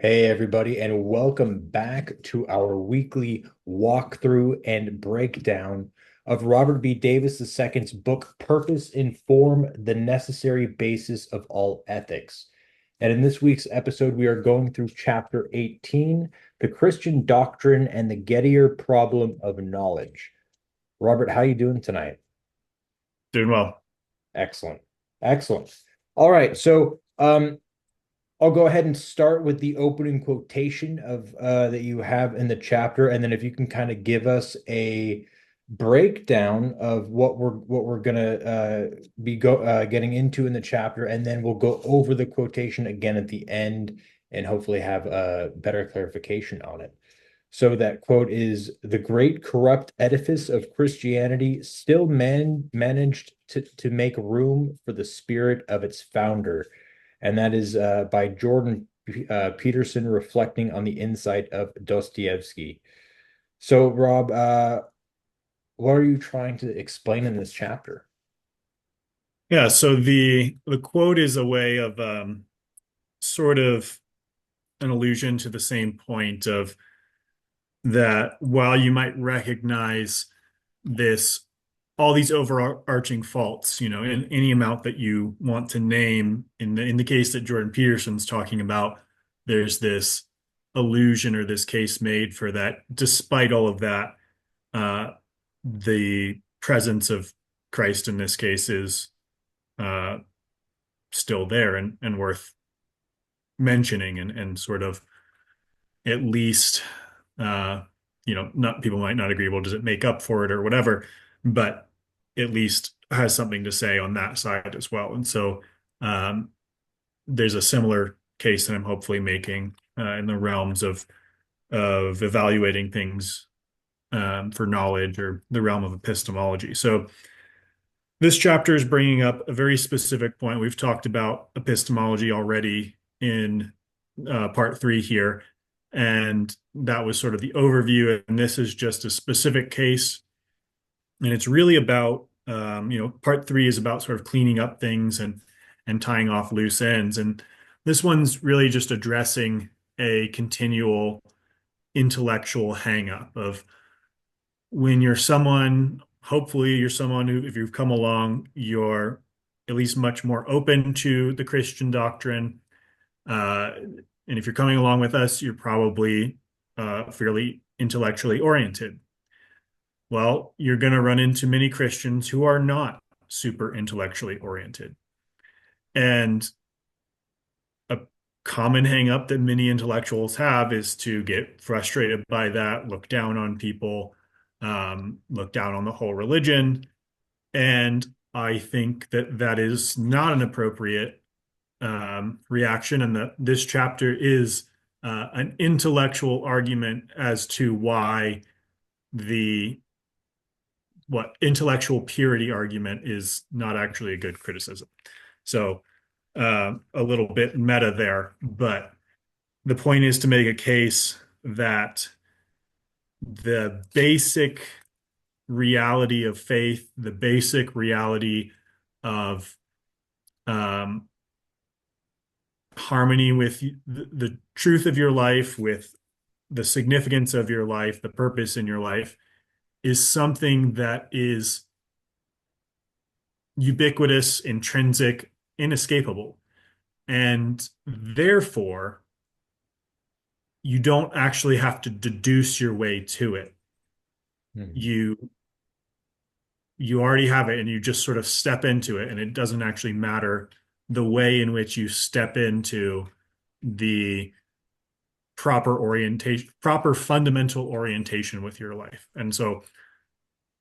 Hey, everybody, and welcome back to our weekly walkthrough and breakdown of Robert B. Davis II's book, Purpose in Form, the Necessary Basis of All Ethics. And in this week's episode, we are going through chapter 18, The Christian Doctrine and the Gettier Problem of Knowledge. Robert, how you doing tonight? Doing well. Excellent. Excellent. All right, so I'll go ahead and start with the opening quotation of that you have in the chapter, and then if you can kind of give us a breakdown of what we're gonna be getting into in the chapter, and then we'll go over the quotation again at the end and hopefully have a better clarification on it. So that quote is, "The great corrupt edifice of Christianity still managed to make room for the spirit of its founder." And that is by Jordan Peterson, reflecting on the insight of Dostoevsky. So, Rob, what are you trying to explain in this chapter? Yeah, so the quote is a way of sort of an allusion to the same point of that while you might recognize this all these overarching faults, in any amount that you want to name, in the case that Jordan Peterson's talking about, there's this illusion or this case made for that despite all of that, uh, the presence of Christ in this case is uh, still there and worth mentioning and sort of at least not people might not agree, well, does it make up for it or whatever, but at least has something to say on that side as well. And so um, there's a similar case that I'm hopefully making in the realms of evaluating things for knowledge or the realm of epistemology. So this chapter is bringing up a very specific point. We've talked about epistemology already in part three here, and that was sort of the overview. And this is just a specific case, and it's really about part three is about sort of cleaning up things and tying off loose ends, and this one's really just addressing a continual intellectual hangup of when you're someone, hopefully you're someone who, if you've come along, you're at least much more open to the Christian doctrine. And if you're coming along with us, you're probably fairly intellectually oriented. Well, you're going to run into many Christians who are not super intellectually oriented. And a common hang up that many intellectuals have is to get frustrated by that, look down on people, look down on the whole religion. And I think that that is not an appropriate reaction, and that this chapter is an intellectual argument as to why the what intellectual purity argument is not actually a good criticism. So a little bit meta there, but the point is to make a case that the basic reality of faith, the basic reality of um, harmony with the truth of your life, with the significance of your life, the purpose in your life, is something that is ubiquitous, intrinsic, inescapable. And therefore, you don't actually have to deduce your way to it. Hmm. You you already have it and you just sort of step into it, and it doesn't actually matter the way in which you step into the proper orientation, proper fundamental orientation with your life. And so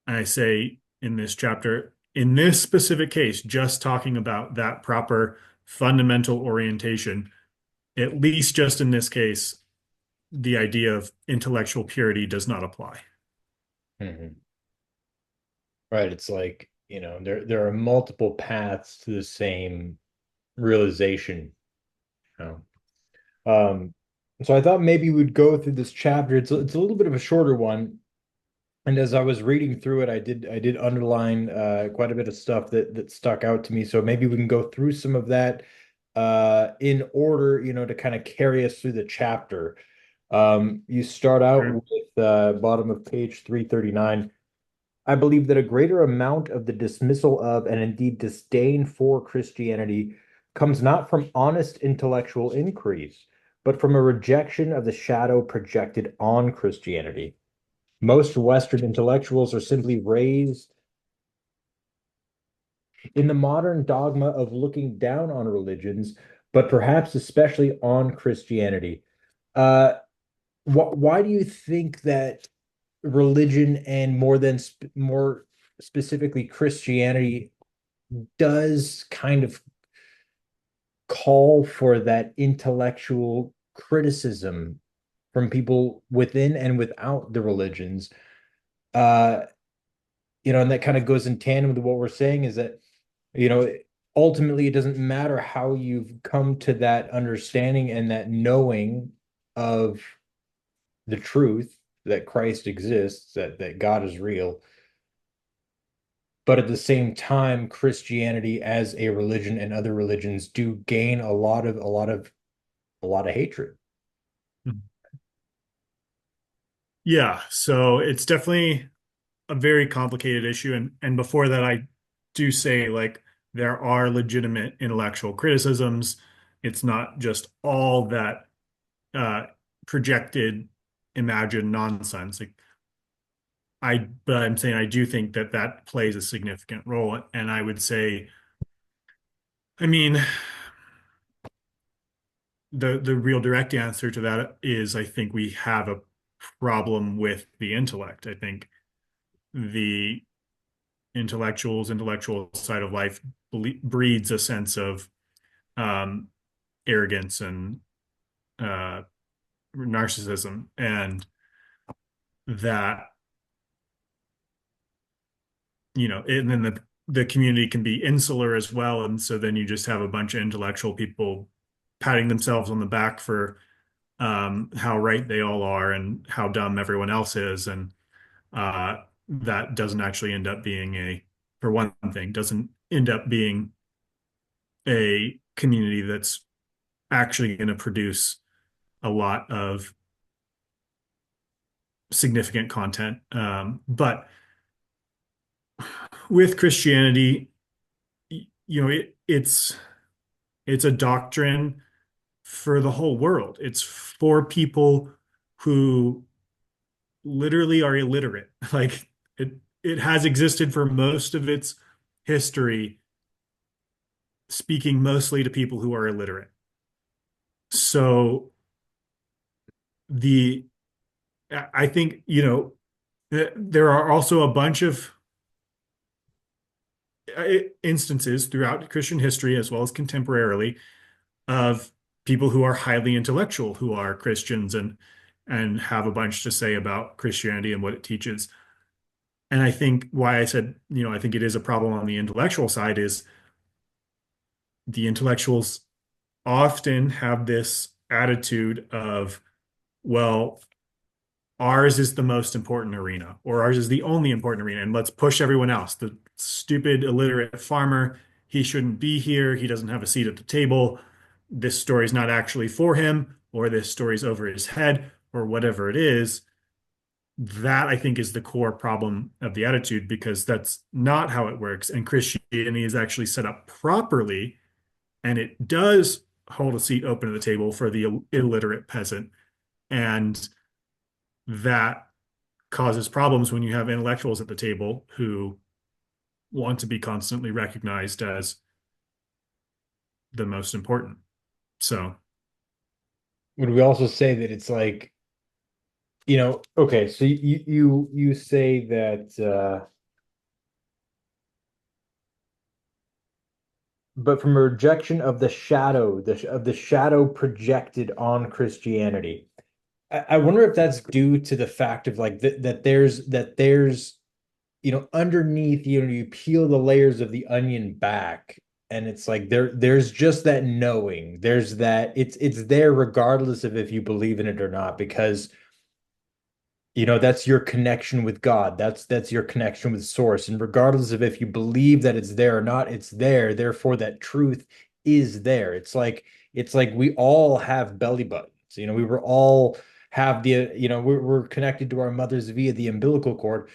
I say in this chapter, in this specific case, just talking about that proper fundamental orientation, at least just in this case, the idea of intellectual purity does not apply. Mhm. Right. It's like, there are multiple paths to the same realization. You so I thought maybe we'd go through this chapter. It's a little bit of a shorter one. And as I was reading through it, I did underline quite a bit of stuff that stuck out to me. So maybe we can go through some of that, in order, to kind of carry us through the chapter. You start out Sure. with bottom of page 339. I believe that a greater amount of the dismissal of and indeed disdain for Christianity comes not from honest intellectual inquiries, but from a rejection of the shadow projected on Christianity. Most Western intellectuals are simply raised in the modern dogma of looking down on religions, but perhaps especially on Christianity. Uh, why do you think that religion and more specifically Christianity does kind of call for that intellectual criticism from people within and without the religions? Uh, and that kind of goes in tandem with what we're saying is that, you know, ultimately it doesn't matter how you've come to that understanding and that knowing of the truth that Christ exists, that God is real. But at the same time, Christianity as a religion and other religions do gain a lot of hatred. Yeah, so it's definitely a very complicated issue. And before that, I do say like there are legitimate intellectual criticisms. It's not just all that uh, projected, imagined nonsense. But I'm saying I do think that that plays a significant role. And I would say, I mean, the real direct answer to that is I think we have a problem with the intellect. I think the intellectual side of life breeds a sense of um, arrogance and uh, narcissism, and that and then the community can be insular as well, and so then you just have a bunch of intellectual people patting themselves on the back for how right they all are and how dumb everyone else is, and that doesn't actually end up being for one thing, doesn't end up being a community that's actually going to produce a lot of significant content. But with Christianity, it's a doctrine for the whole world. It's for people who literally are illiterate. Like it has existed for most of its history, speaking mostly to people who are illiterate. So the I think, there are also a bunch of instances throughout Christian history as well as contemporarily of people who are highly intellectual who are Christians and have a bunch to say about Christianity and what it teaches. And I think why I said, I think it is a problem on the intellectual side is the intellectuals often have this attitude of, well, ours is the most important arena, or ours is the only important arena, and let's push everyone else. The stupid, illiterate farmer, he shouldn't be here. He doesn't have a seat at the table. This story's not actually for him, or this story's over his head, or whatever it is. That I think is the core problem of the attitude because that's not how it works. And Christianity is actually set up properly, and it does hold a seat open at the table for the illiterate peasant. And that causes problems when you have intellectuals at the table who want to be constantly recognized as the most important. So, Would we also say that it's like, okay, so you say that but from a rejection of the shadow, of the shadow projected on Christianity. I wonder if that's due to the fact of like that there's underneath, you peel the layers of the onion back, and it's like there's just that knowing. There's that it's there regardless of if you believe in it or not, because that's your connection with God. That's your connection with source. And regardless of if you believe that it's there or not, it's there. Therefore, that truth is there. It's like we all have belly buttons. We were all have the, we're connected to our mothers via the umbilical cord.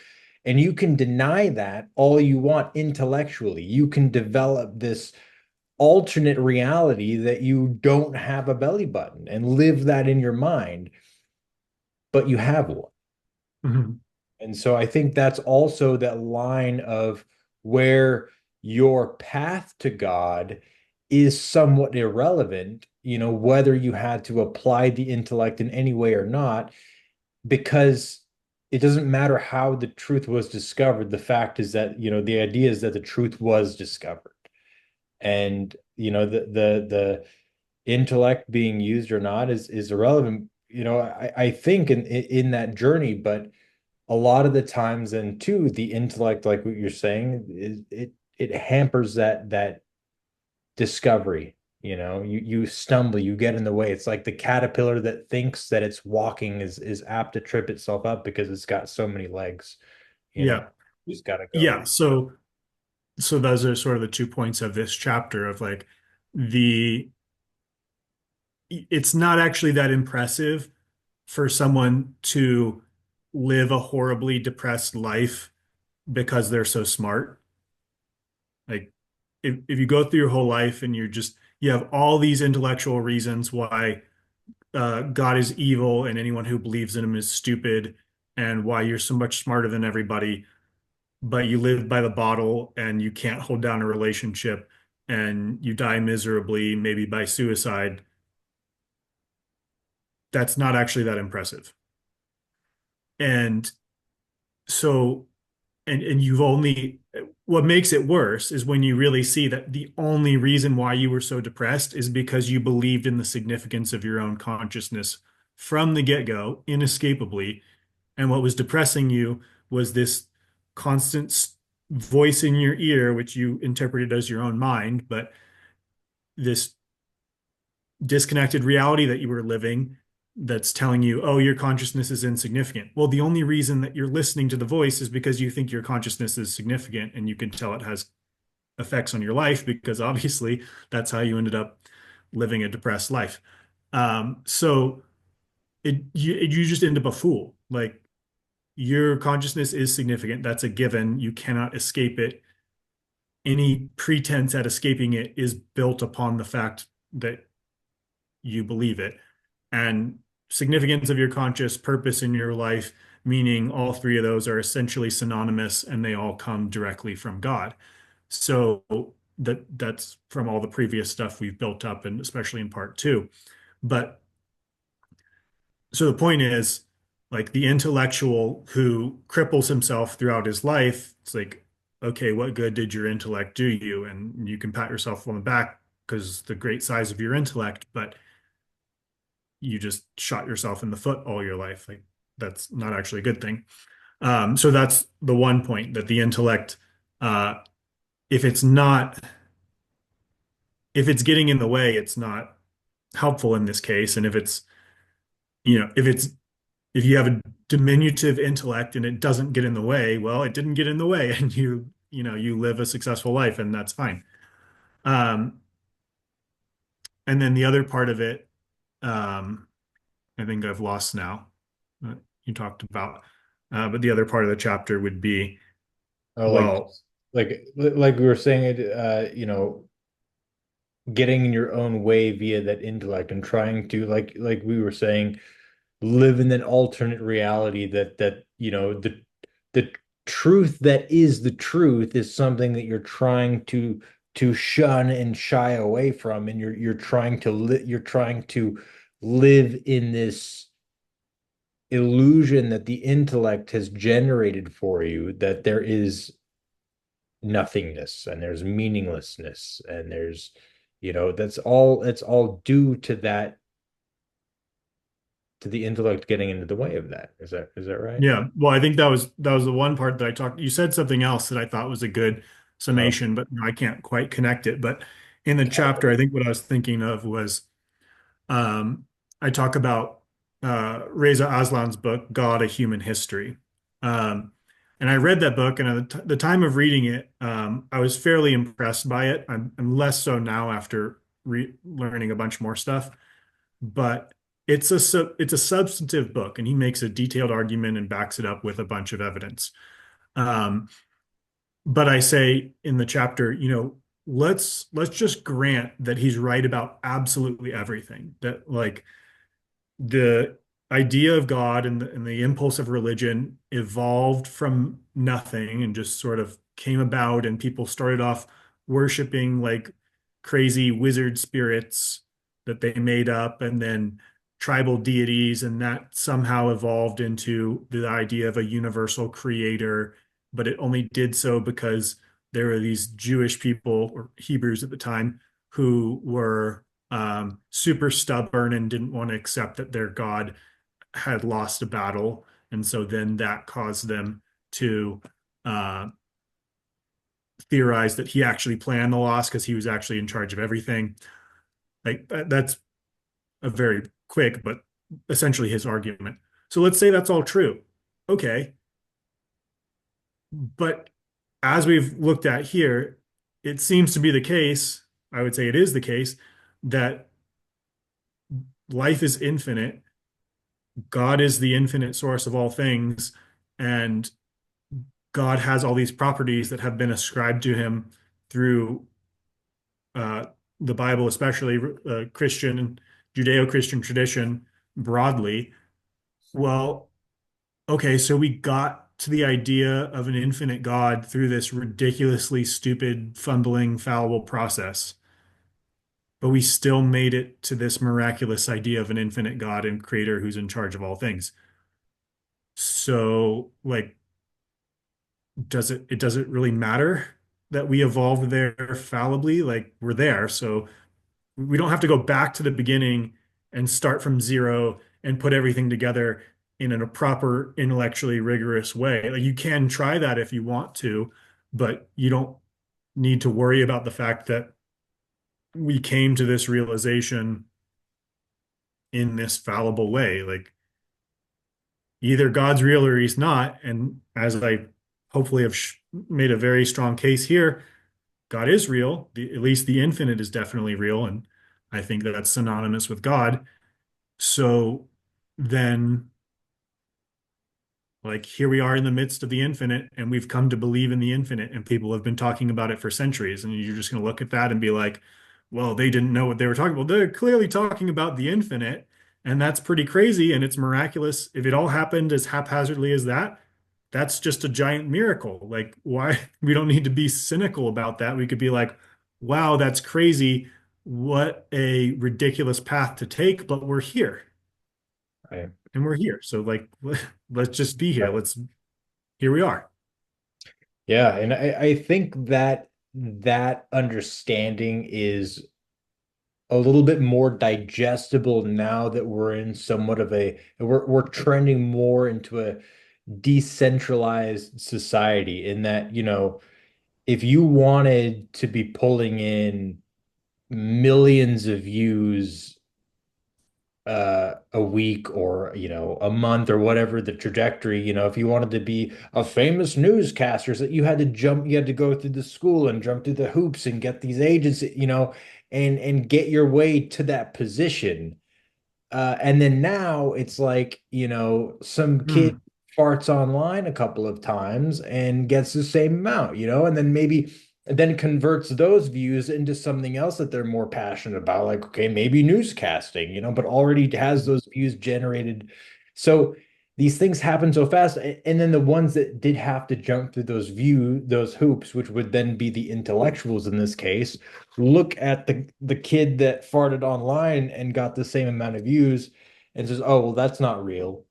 And you can deny that all you want intellectually. You can develop this alternate reality that you don't have a belly button and live that in your mind, but you have one. Mhm. And so I think that's also that line of where your path to God is somewhat irrelevant, whether you had to apply the intellect in any way or not, because it doesn't matter how the truth was discovered. The fact is that, the idea is that the truth was discovered. And, the intellect being used or not is irrelevant. I think in that journey, but a lot of the times, and too, the intellect, like what you're saying, it hampers that discovery. You stumble, you get in the way. It's like the caterpillar that thinks that it's walking is apt to trip itself up because it's got so many legs. Yeah. You just gotta go. Yeah. So those are sort of the 2 points of this chapter of like the it's not actually that impressive for someone to live a horribly depressed life because they're so smart. Like if you go through your whole life and you have all these intellectual reasons why God is evil and anyone who believes in him is stupid and why you're so much smarter than everybody, but you live by the bottle and you can't hold down a relationship and you die miserably, maybe by suicide, that's not actually that impressive. And so, and you've only, what makes it worse is when you really see that the only reason why you were so depressed is because you believed in the significance of your own consciousness from the get-go, inescapably. And what was depressing you was this constant voice in your ear, which you interpreted as your own mind, but this disconnected reality that you were living that's telling you, oh, your consciousness is insignificant. Well, the only reason that you're listening to the voice is because you think your consciousness is significant and you can tell it has effects on your life because obviously that's how you ended up living a depressed life. So you just end up a fool. Like your consciousness is significant. That's a given. You cannot escape it. Any pretense at escaping it is built upon the fact that you believe it. And significance of your conscious purpose in your life, meaning all three of those are essentially synonymous and they all come directly from God. So that's from all the previous stuff we've built up, and especially in part two. But so the point is, like the intellectual who cripples himself throughout his life, it's like, okay, what good did your intellect do you? And you can pat yourself on the back because the great size of your intellect, but you just shot yourself in the foot all your life. Like that's not actually a good thing. So that's the one point that the intellect, uh, if it's not, if it's getting in the way, it's not helpful in this case. And if it's, if it's, if you have a diminutive intellect and it doesn't get in the way, well, it didn't get in the way and you live a successful life and that's fine. Um, and then the other part of it, um, I think I've lost now. You talked about, but the other part of the chapter would be, Oh, well, like we were saying it, getting in your own way via that intellect and trying to, like we were saying, live in an alternate reality that the truth that is the truth is something that you're trying to shun and shy away from, and you're trying to live in this illusion that the intellect has generated for you, that there is nothingness and there's meaninglessness and there's, that's all due to that, to the intellect getting into the way of that. Is that right? yeah, well, I think that was the one part that I talked. You said something else that I thought was a good Oh, summation, but I can't quite connect it. But in the chapter, I think what I was thinking of was um, I talk about Reza Aslan's book, God, A Human History. Um, and I read that book, and at the time of reading it, I was fairly impressed by it. I'm less so now after learning a bunch more stuff. But it's a substantive book, and he makes a detailed argument and backs it up with a bunch of evidence. Um, but I say in the chapter, let's just grant that he's right about absolutely everything. That like the idea of God and the impulse of religion evolved from nothing and just sort of came about, and people started off worshiping like crazy wizard spirits that they made up, and then tribal deities, and that somehow evolved into the idea of a universal creator. But it only did so because there were these Jewish people, or Hebrews at the time, who were super stubborn and didn't want to accept that their God had lost a battle. And so then that caused them to uh, theorize that he actually planned the loss because he was actually in charge of everything. Like that's a very quick, but essentially his argument. So let's say that's all true. Okay. But as we've looked at here, it seems to be the case, I would say it is the case, that life is infinite. God is the infinite source of all things, and God has all these properties that have been ascribed to him through uh, the Bible, especially Christian and Judeo-Christian tradition broadly. Well, okay, so we got to the idea of an infinite God through this ridiculously stupid, fumbling, fallible process, but we still made it to this miraculous idea of an infinite God and creator who's in charge of all things. So, like, does it really matter that we evolved there fallibly? Like, we're there, so we don't have to go back to the beginning and start from zero and put everything together in a proper intellectually rigorous way. Like, you can try that if you want to, but you don't need to worry about the fact that we came to this realization in this fallible way. Like, either God's real or he's not. And as I hopefully have made a very strong case here, God is real. At least the infinite is definitely real. And I think that that's synonymous with God. So then, like, here we are in the midst of the infinite, and we've come to believe in the infinite, and people have been talking about it for centuries. And you're just going to look at that and be like, well, they didn't know what they were talking about. They're clearly talking about the infinite, and that's pretty crazy, and it's miraculous. If it all happened as haphazardly as that, that's just a giant miracle. Like, why? We don't need to be cynical about that. We could be like, wow, that's crazy. What a ridiculous path to take, but we're here Right. and we're here. So like, let's just be here. Right. Here we are. Yeah, and I think that that understanding is a little bit more digestible now that we're in somewhat of we're trending more into a decentralized society in that, if you wanted to be pulling in millions of views a week or a month or whatever the trajectory, if you wanted to be a famous newscaster, so that you had to go through the school and jump through the hoops and get these agents, and get your way to that position. And then now it's like, some kid Hmm. farts online a couple of times and gets the same amount, and then converts those views into something else that they're more passionate about, like, okay, maybe newscasting, but already has those views generated. So these things happen so fast. And then the ones that did have to jump through those hoops, which would then be the intellectuals in this case, look at the kid that farted online and got the same amount of views and says, "Oh, well, that's not real."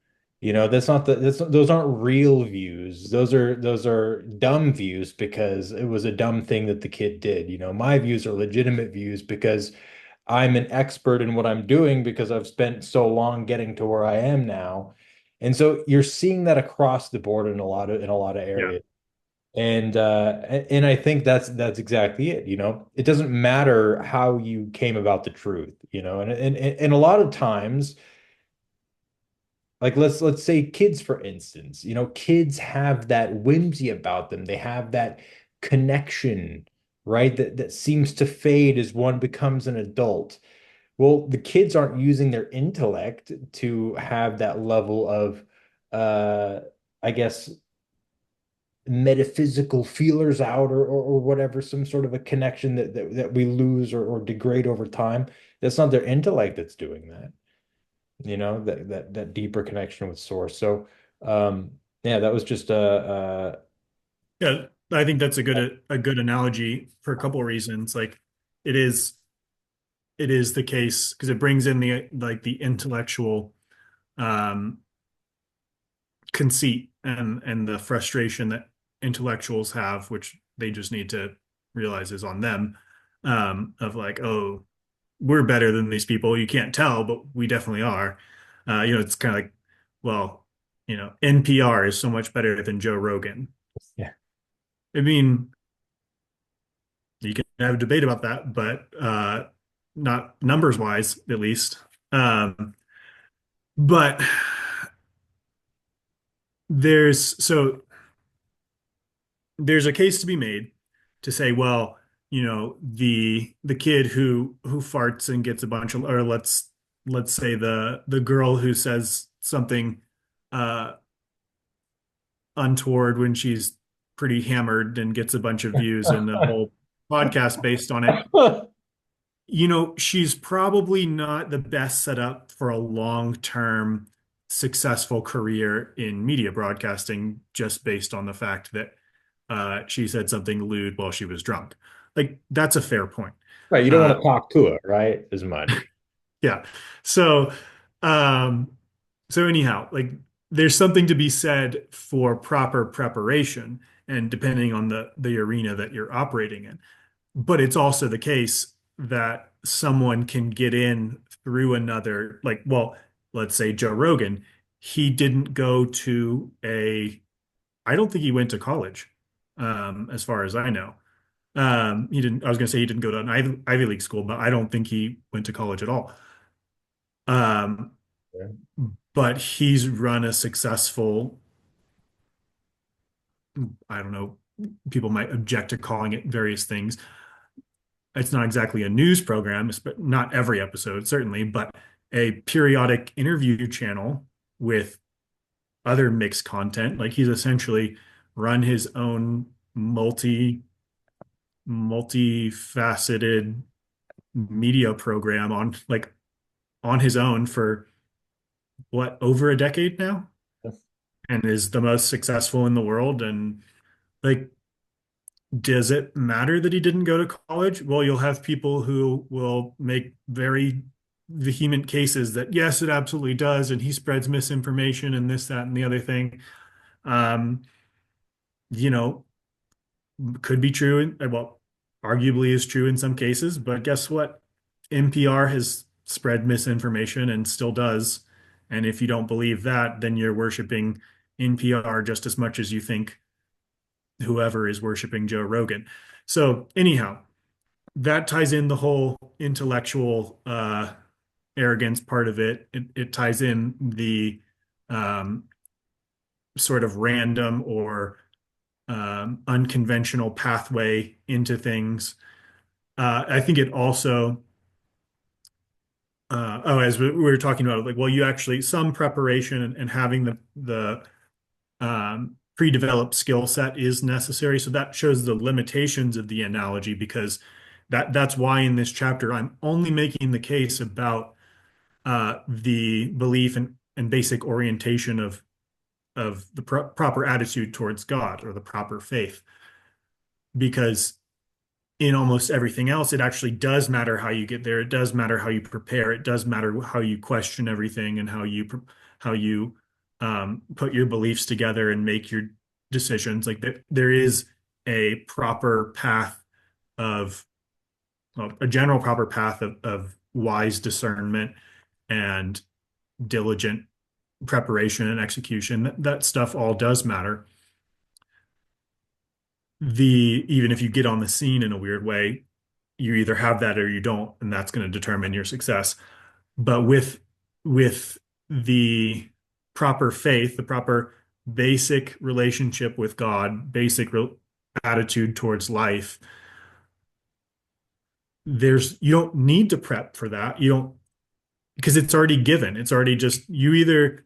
That's not those aren't real views. Those are dumb views because it was a dumb thing that the kid did. My views are legitimate views because I'm an expert in what I'm doing because I've spent so long getting to where I am now. And so you're seeing that across the board in a lot of Yeah. areas. And I think that's exactly it. It doesn't matter how you came about the truth, and a lot of times, like let's say kids, for instance, kids have that whimsy about them. They have that connection right? That seems to fade as one becomes an adult. Well, the kids aren't using their intellect to have that level of, uh, I guess, metaphysical feelers out or whatever, some sort of a connection that we lose or degrade over time. That's not their intellect that's doing that, that deeper connection with source. So, yeah, that was just Yeah, I think that's a good analogy for a couple of reasons. Like it is it is the case because it brings in the intellectual um conceit and the frustration that intellectuals have, which they just need to realize is on them, of like, oh, we're better than these people. You can't tell, but we definitely are. It's kind of like, well, NPR is so much better than Joe Rogan. yeah. I mean, you can have a debate about that, but not numbers wise, at least. But there's so there's a case to be made to say, well, the kid who farts and gets a bunch of, or let's say the girl who says something uh untoward when she's pretty hammered and gets a bunch of views and the whole podcast based on it. She's probably not the best set up for a long-term successful career in media broadcasting just based on the fact that she said something lewd while she was drunk. Like, that's a fair point. Right, you don't want Uh, to talk to it, right? As much. yeah. So, um, so anyhow, like, there's something to be said for proper preparation and depending on the arena that you're operating in. But it's also the case that someone can get in through another, like, well, let's say Joe Rogan, he didn't go to I don't think he went to college, as far as I know. I was going to say he didn't go to an Ivy League school, but I don't think he went to college at all. Um, Yeah. but he's run a successful, I don't know, people might object to calling it various things. It's not exactly a news program, but not every episode, certainly, but a periodic interview channel with other mixed content. Like he's essentially run his own multifaceted media program on his own for what, over a decade now, and is the most successful in the world. And like, does it matter that he didn't go to college? Well, you'll have people who will make very vehement cases that yes, it absolutely does, and he spreads misinformation and this, that, and the other thing. Um, you know, could be true, well, arguably is true in some cases, but guess what? NPR has spread misinformation and still does. And if you don't believe that, then you're worshiping NPR just as much as you think whoever is worshiping Joe Rogan. So, anyhow, that ties in the whole intellectual arrogance part of it. It ties in the um, sort of random or unconventional pathway into things. I think it also, as we were talking about, like, well, you actually some preparation and having the pre-developed skill set is necessary. So that shows the limitations of the analogy because that's why in this chapter I'm only making the case about the belief and basic orientation of the proper attitude towards God or the proper faith, because in almost everything else, it actually does matter how you get there. It does matter how you prepare. It does matter how you question everything and how you put your beliefs together and make your decisions. Like that, there is a proper path of well, a general proper path of wise discernment and diligent preparation and execution. That stuff all does matter. Even if you get on the scene in a weird way, you either have that or you don't, and that's going to determine your success. But with the proper faith, the proper basic relationship with God, basic attitude towards life, you don't need to prep for that. You don't, because it's already given. It's already just you're either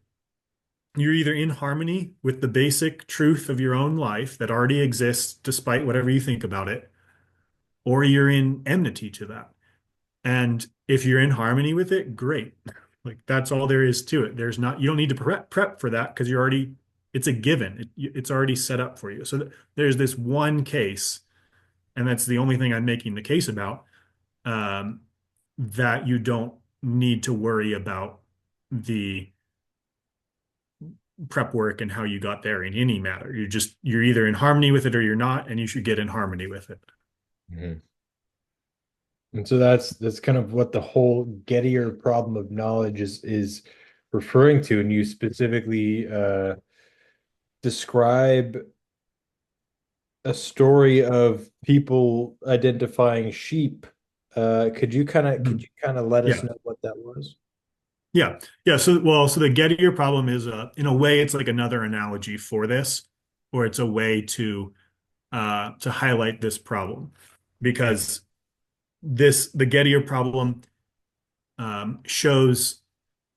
in harmony with the basic truth of your own life that already exists despite whatever you think about it, or you're in enmity to that. And if you're in harmony with it, great. Like that's all there is to it. There's not, you don't need to prep for that because you're already, it's a given. It's already set up for you. So there's this one case, and that's the only thing I'm making the case about, um, that you don't need to worry about the prep work and how you got there in any matter. You're either in harmony with it or you're not, and you should get in harmony with it. Mhm. And so that's kind of what the whole Gettier problem of knowledge is referring to. And you specifically describe a story of people identifying sheep. Could Mhm. you kind of let us Yeah. know what that was? Yeah. Yeah. So the Gettier problem is in a way, it's like another analogy for this, or it's a way to highlight this problem because the Gettier problem shows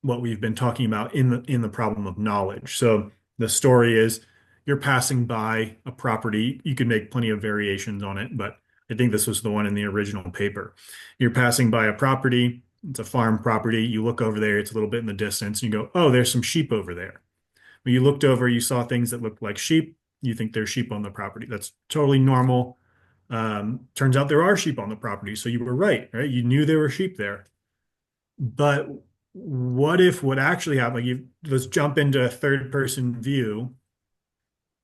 what we've been talking about in the problem of knowledge. So the story is you're passing by a property. You can make plenty of variations on it, but I think this was the one in the original paper. You're passing by a property. It's a farm property. You look over there, it's a little bit in the distance, and you go, oh, there's some sheep over there. When you looked over, you saw things that looked like sheep. You think there's sheep on the property. That's totally normal. Turns out there are sheep on the property. So you were right, right? You knew there were sheep there. But what if what actually happened, let's jump into a third person view.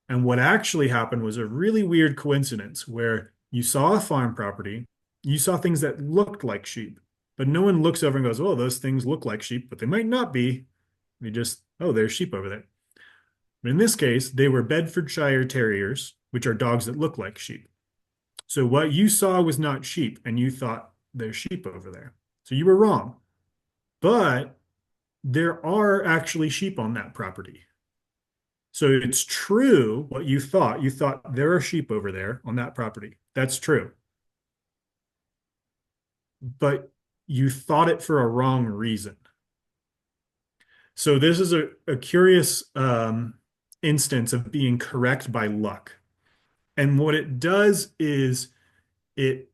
And what actually happened was a really weird coincidence where you saw a farm property, you saw things that looked like sheep, but no one looks over and goes, oh, those things look like sheep, but they might not be. They just, oh, there's sheep over there. But in this case, they were Bedfordshire Terriers, which are dogs that look like sheep. So what you saw was not sheep, and you thought there's sheep over there. So you were wrong. But there are actually sheep on that property. So it's true what you thought. You thought there are sheep over there on that property. That's true. But you thought it for a wrong reason. So this is a curious instance of being correct by luck. And what it does is it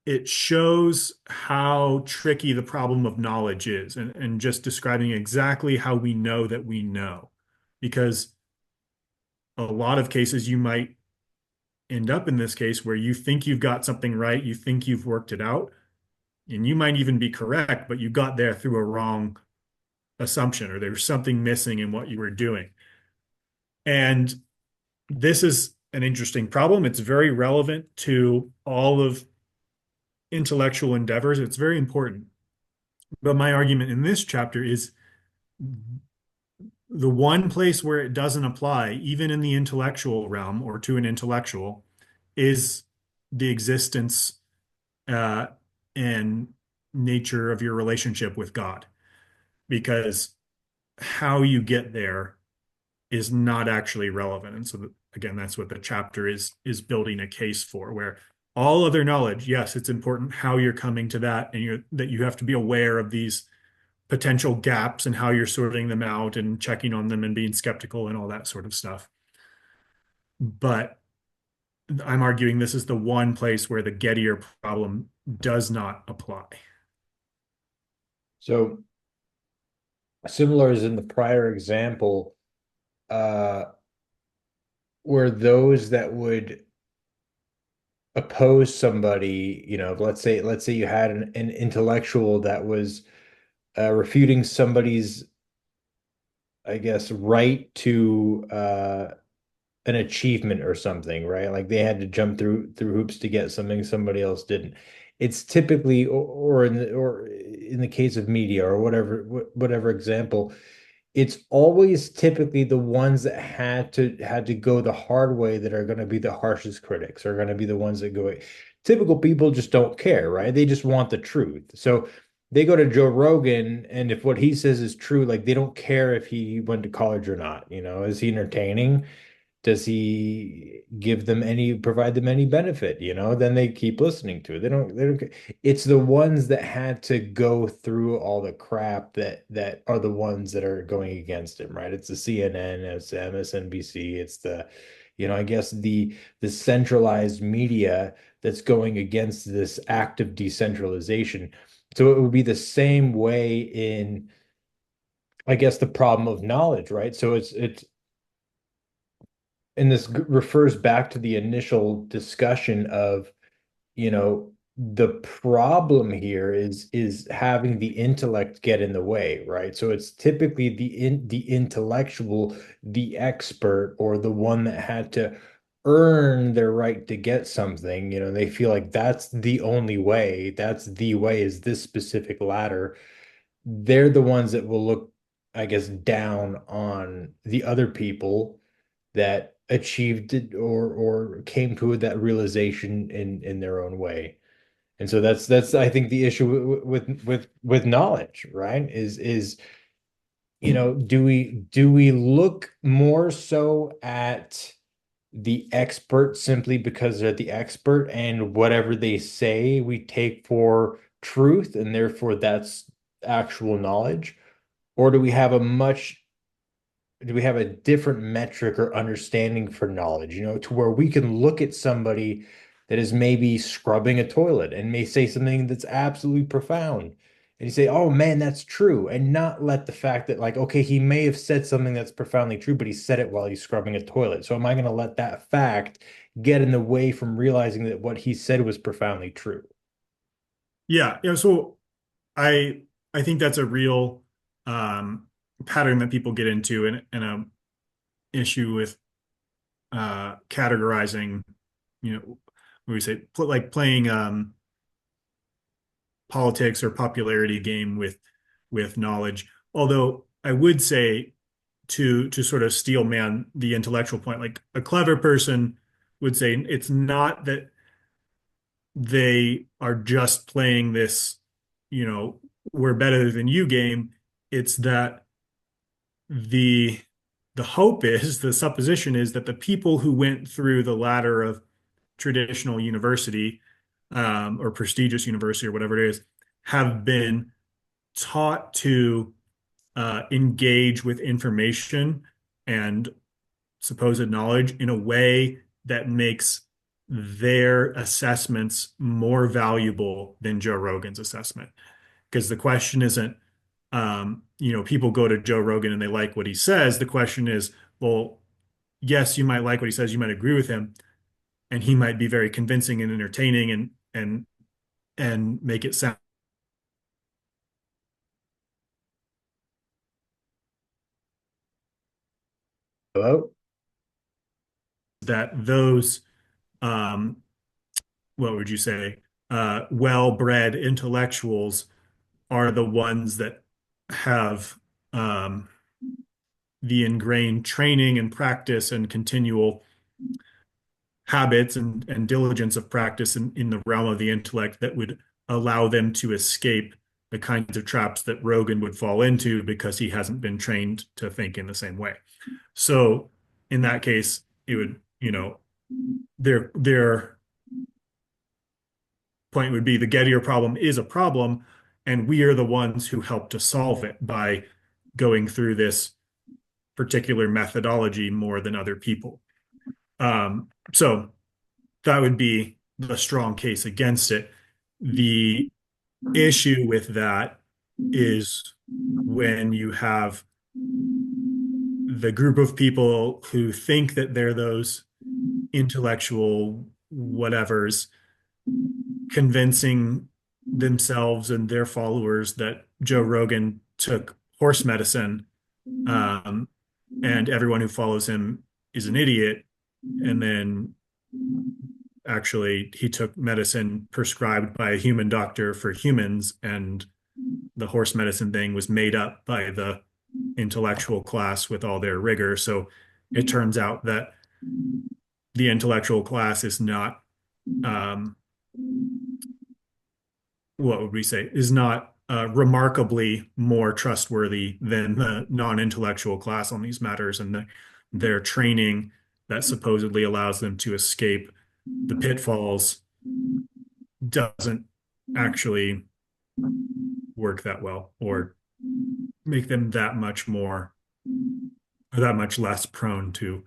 it shows how tricky the problem of knowledge is and just describing exactly how we know that we know. Because a lot of cases you might end up in this case where you think you've got something right, you think you've worked it out, and you might even be correct, but you got there through a wrong assumption or there's something missing in what you were doing. And this is an interesting problem. It's very relevant to all of intellectual endeavors. It's very important. But my argument in this chapter is the one place where it doesn't apply, even in the intellectual realm or to an intellectual, is the existence uh, and nature of your relationship with God. Because how you get there is not actually relevant. And so, again, that's what the chapter is building a case for, where all other knowledge, yes, it's important how you're coming to that, and that you have to be aware of these potential gaps and how you're sorting them out and checking on them and being skeptical and all that sort of stuff. But I'm arguing this is the one place where the Gettier problem does not apply. So similar as in the prior example, uh, were those that would oppose somebody, let's say you had an intellectual that was refuting somebody's, I guess, right to an achievement or something, right? Like they had to jump through hoops to get something somebody else didn't. It's typically, or in the case of media or whatever example, it's always typically the ones that had to go the hard way that are going to be the harshest critics, are going to be the ones that go. Typical people just don't care, right? They just want the truth. So they go to Joe Rogan, and if what he says is true, like they don't care if he went to college or not. Is he entertaining? Does he provide them any benefit? Then they keep listening to it. They don't, it's the ones that had to go through all the crap that are the ones that are going against him, right? It's the CNN, it's the MSNBC, it's I guess the centralized media that's going against this act of decentralization. So it would be the same way in, I guess, the problem of knowledge, right? So it's and this refers back to the initial discussion of, the problem here is having the intellect get in the way, right? So it's typically the intellectual, the expert, or the one that had to earn their right to get something. They feel like that's the only way, that's the way, is this specific ladder. They're the ones that will look, I guess, down on the other people that achieved it or came to that realization in their own way. And so that's I think the issue with knowledge, right? Is do we look more so at the expert simply because they're the expert, and whatever they say we take for truth, and therefore that's actual knowledge? Or do we have a different metric or understanding for knowledge, to where we can look at somebody that is maybe scrubbing a toilet and may say something that's absolutely profound. And you say, oh man, that's true. And not let the fact that, like, okay, he may have said something that's profoundly true, but he said it while he's scrubbing a toilet. So am I going to let that fact get in the way from realizing that what he said was profoundly true? Yeah, so I I think that's a real um, pattern that people get into, and a issue with categorizing, what we say, like playing politics or popularity game with knowledge. Although I would say, to sort of steel man the intellectual point, like a clever person would say it's not that they are just playing this, you know, we're better than you game. It's that the the hope is, the supposition is that the people who went through the ladder of traditional university, or prestigious university or whatever it is, have been taught to engage with information and supposed knowledge in a way that makes their assessments more valuable than Joe Rogan's assessment. Because the question isn't, people go to Joe Rogan and they like what he says. The question is, well, yes, you might like what he says, you might agree with him, and he might be very convincing and entertaining and make it sound Hello? that those, um, what would you say, well-bred intellectuals are the ones that have um, the ingrained training and practice and continual habits and diligence of practice in the realm of the intellect that would allow them to escape the kinds of traps that Rogan would fall into because he hasn't been trained to think in the same way. So in that case, it would, their point would be the Gettier problem is a problem, and we are the ones who help to solve it by going through this particular methodology more than other people. So that would be the strong case against it. The issue with that is when you have the group of people who think that they're those intellectual whatevers convincing themselves and their followers that Joe Rogan took horse medicine, um, and everyone who follows him is an idiot. And then actually, he took medicine prescribed by a human doctor for humans, and the horse medicine thing was made up by the intellectual class with all their rigor. So it turns out that the intellectual class is not, um, what would we say, is not remarkably more trustworthy than the non-intellectual class on these matters, and their training that supposedly allows them to escape the pitfalls doesn't actually work that well or make them that much more or that much less prone to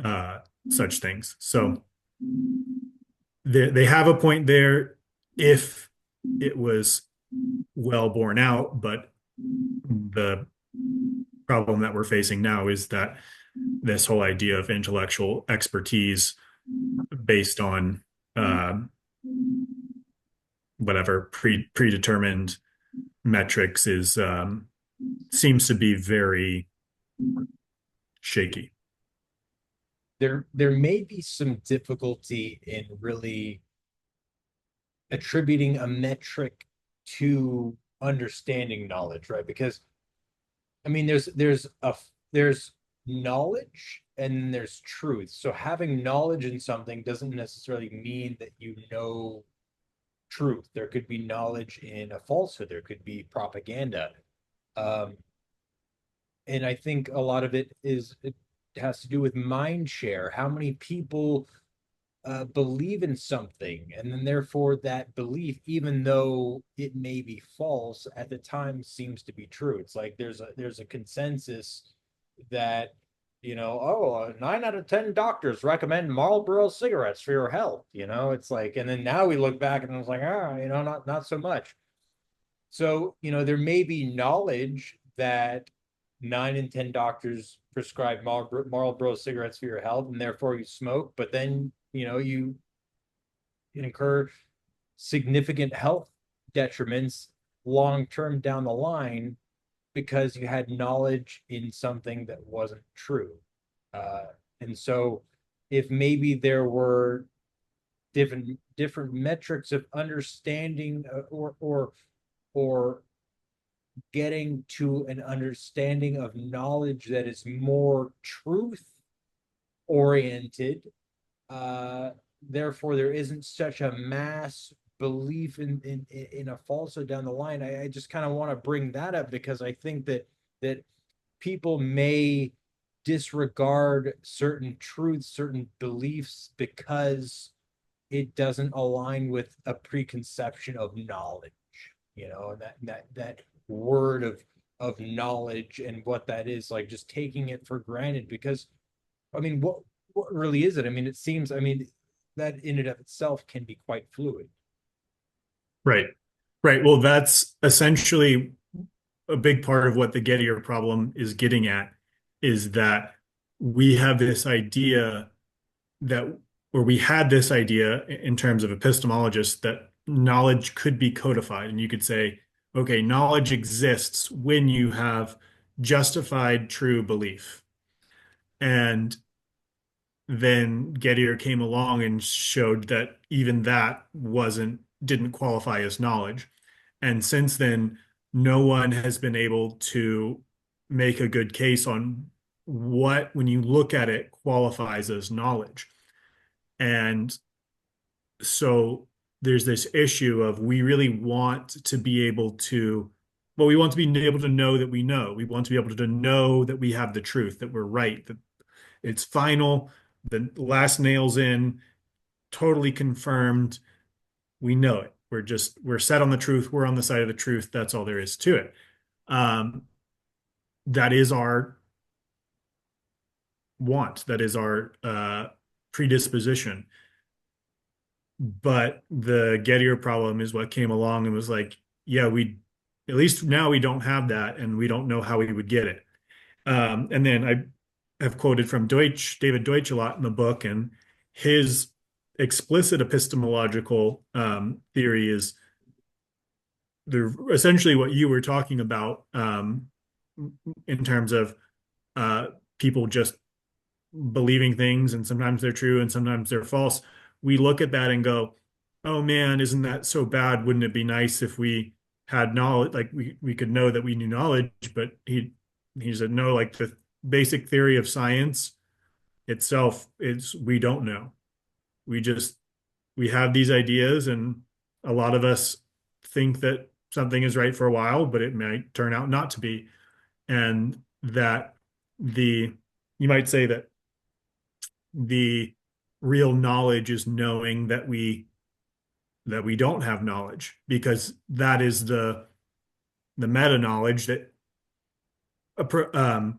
uh, such things. So they have a point there if it was well borne out, but the problem that we're facing now is that this whole idea of intellectual expertise based on um, whatever predetermined metrics is seems to be very shaky. There may be some difficulty in really attributing a metric to understanding knowledge, right? Because I mean, there's knowledge and there's truth. So having knowledge in something doesn't necessarily mean that you know truth. There could be knowledge in a falsehood. There could be propaganda. Um, and I think a lot of it has to do with mind share. How many people believe in something, and then therefore that belief, even though it may be false, at the time seems to be true. It's like there's a consensus that oh, 9 out of 10 doctors recommend Marlboro cigarettes for your health. It's like, and then now we look back and it's like, not so much. So there may be knowledge that 9 in 10 doctors prescribe Marlboro cigarettes for your health, and therefore you smoke. But then you incur significant health detriments long term down the line because you had knowledge in something that wasn't true. Uh, and so, if maybe there were different metrics of understanding, or getting to an understanding of knowledge that is more truth oriented, uh, therefore there isn't such a mass belief in a falsehood down the line. I just kind of want to bring that up because I think that people may disregard certain truths, certain beliefs, because it doesn't align with a preconception of knowledge, and that word of knowledge and what that is, like just taking it for granted. Because I mean, what really is it? I mean, it seems, I mean, that in and of itself can be quite fluid. Right. Right. Well, that's essentially a big part of what the Gettier problem is getting at is that we have this idea that, or we had this idea in terms of epistemologists that knowledge could be codified. And you could say, okay, knowledge exists when you have justified true belief. And then Gettier came along and showed that even that didn't qualify as knowledge. And since then, no one has been able to make a good case on what, when you look at it, qualifies as knowledge. And so there's this issue of we really want to be able to, well, we want to be able to know that we know. We want to be able to know that we have the truth, that we're right, that it's final, the last nail's in, totally confirmed. We know it. We're set on the truth. We're on the side of the truth. That's all there is to it. Um, that is our want. That is our predisposition. But the Gettier problem is what came along and was like, yeah, at least now we don't have that, and we don't know how we would get it. And then I have quoted from David Deutsch a lot in the book, and his explicit epistemological theory is essentially what you were talking about in terms of uh, people just believing things, and sometimes they're true and sometimes they're false. We look at that and go, oh man, isn't that so bad? Wouldn't it be nice if we had knowledge, like we could know that we knew knowledge? But he said, no, like the basic theory of science itself is we don't know. We just we have these ideas, and a lot of us think that something is right for a while, but it might turn out not to be. And that the you might say that the real knowledge is knowing that we don't have knowledge, because that is the meta knowledge that um,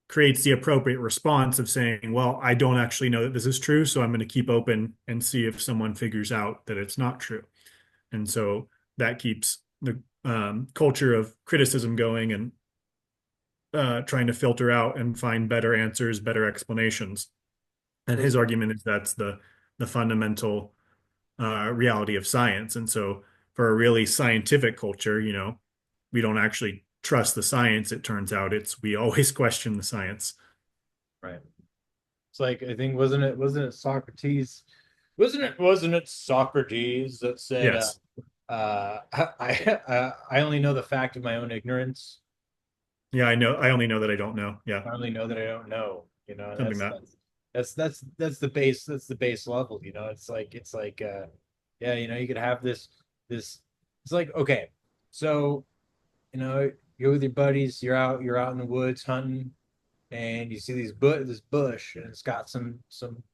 creates the appropriate response of saying, well, I don't actually know that this is true, so I'm going to keep open and see if someone figures out that it's not true. And so that keeps the culture of criticism going, and trying to filter out and find better answers, better explanations. And his argument is that's the fundamental reality of science. And so for a really scientific culture, we don't actually trust the science. It turns out we always question the science. Right. It's like, I think, wasn't it Socrates? Wasn't it Socrates that said, Yes. I only know the fact of my own ignorance. Yeah, I know. I only know that I don't know. Yeah. I only know that I don't know. Something that. That's the base level. Yeah, you could have this. It's like, okay, so you're with your buddies, you're out in the woods hunting, and you see this bush, and it's got some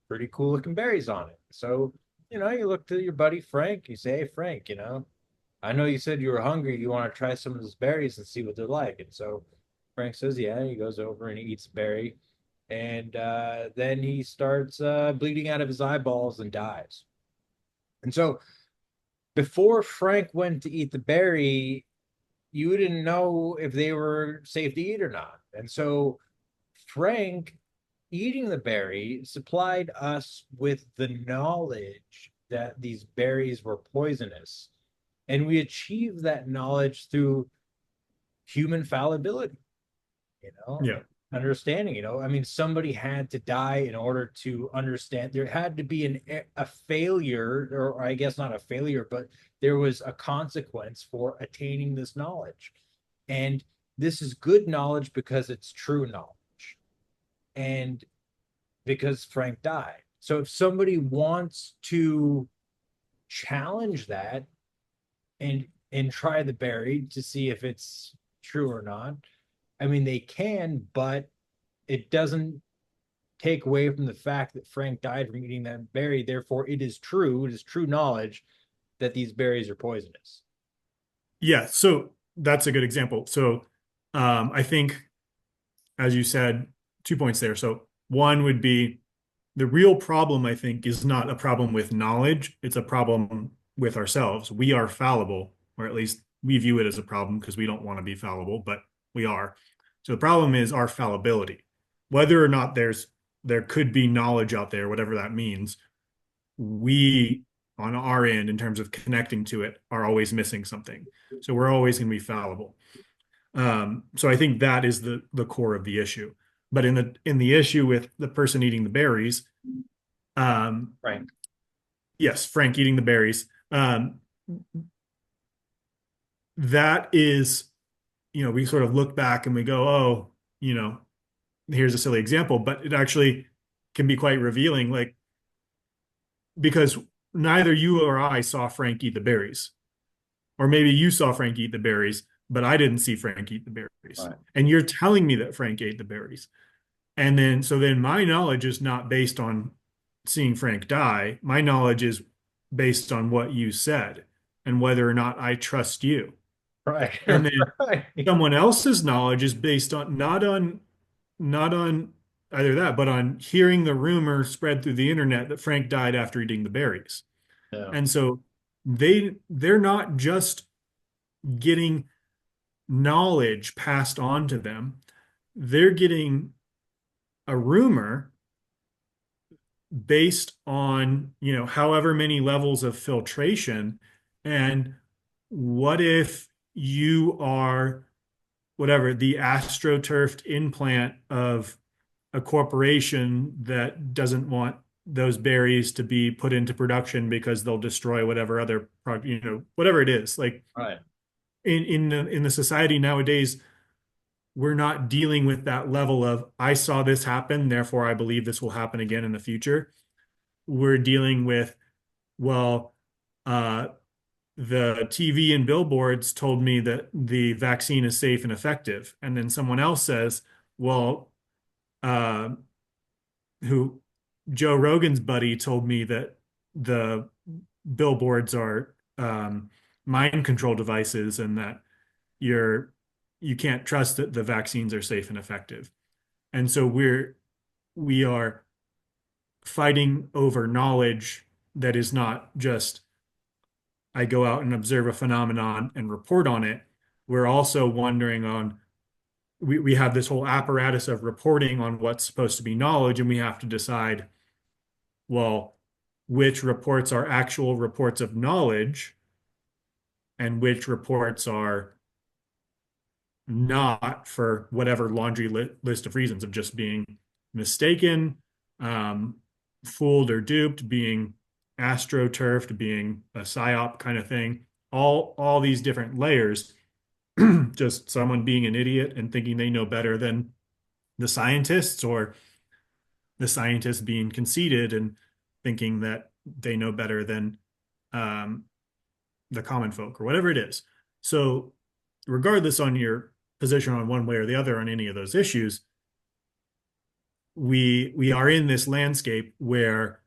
pretty cool looking berries on it. So you look to your buddy Frank, you say, hey Frank, I know you said you were hungry. You want to try some of those berries and see what they're like. And so Frank says, yeah. He goes over and he eats a berry, and then he starts bleeding out of his eyeballs and dies. And so before Frank went to eat the berry, you didn't know if they were safe to eat or not. And so Frank eating the berry supplied us with the knowledge that these berries were poisonous. And we achieved that knowledge through human fallibility, Yeah. understanding. I mean, somebody had to die in order to understand. There had to be a failure, or I guess not a failure, but there was a consequence for attaining this knowledge. And this is good knowledge because it's true knowledge. And because Frank died. So if somebody wants to challenge that and try the berry to see if it's true or not, I mean, they can, but it doesn't take away from the fact that Frank died from eating that berry. Therefore, it is true knowledge that these berries are poisonous. Yeah. So that's a good example. So I think, as you said, 2 points there. So one would be the real problem, I think, is not a problem with knowledge. It's a problem with ourselves. We are fallible, or at least we view it as a problem because we don't want to be fallible, but we are. So the problem is our fallibility. Whether or not there could be knowledge out there, whatever that means, we on our end, in terms of connecting to it, are always missing something. So we're always going to be fallible. So I think that is the core of the issue. But in the issue with the person eating the berries, Frank. yes, Frank eating the berries, that is, we sort of look back and we go, oh, here's a silly example, but it actually can be quite revealing, like, because neither you or I saw Frank eat the berries. Or maybe you saw Frank eat the berries, but I didn't see Frank eat the berries. Right. And you're telling me that Frank ate the berries. And then my knowledge is not based on seeing Frank die. My knowledge is based on what you said and whether or not I trust you. Right. And then Right. someone else's knowledge is based on not on either that, but on hearing the rumor spread through the internet that Frank died after eating the berries. Yeah. And so they're not just getting knowledge passed on to them. They're getting a rumor based on, however many levels of filtration. And what if you are whatever, the astroturfed implant of a corporation that doesn't want those berries to be put into production because they'll destroy whatever other whatever it is. Like Right. in the society nowadays, we're not dealing with that level of I saw this happen, therefore I believe this will happen again in the future. We're dealing with, well, the TV and billboards told me that the vaccine is safe and effective. And then someone else says, well, who Joe Rogan's buddy told me that the billboards are mind control devices and that you're you can't trust that the vaccines are safe and effective. And so we are fighting over knowledge that is not just I go out and observe a phenomenon and report on it. We're also wondering on we have this whole apparatus of reporting on what's supposed to be knowledge, and we have to decide, well, which reports are actual reports of knowledge and which reports are not for whatever laundry list of reasons of just being mistaken, um, fooled or duped, being astroturfed, being a psyop kind of thing. All these different layers, just someone being an idiot and thinking they know better than the scientists, or the scientists being conceited and thinking that they know better than um, the common folk or whatever it is. So, regardless on your position on one way or the other on any of those issues, we are in this landscape where